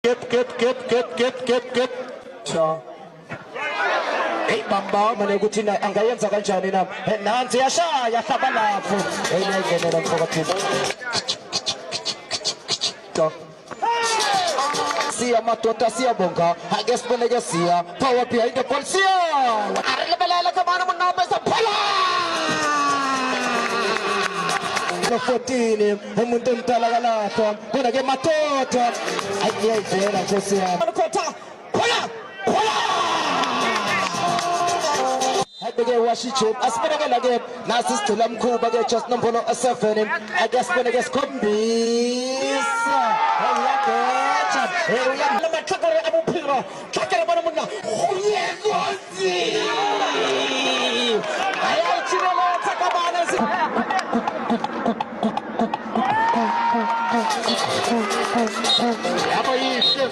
Get. Sure. Hey bamba mane kuthina angayenza kanjani na nansi yashaya hlaba lapho eyayingenela mfokathiza siya madoda siyabonga ake siboneke siya power behind the ball siya arilebelela kamana munamba esaphala 14 umuntu omdala kalapha bona ke madoda ayiyayivela nkosi yami khola Bege washicho asibonekela ke nasi sigcila mkhuba ke just nombolo 7 ake siboneke sikhombisa uyabetha uyamathakare abuphira thakare bona monna uyekosi ayayithile thakabana yabo yishe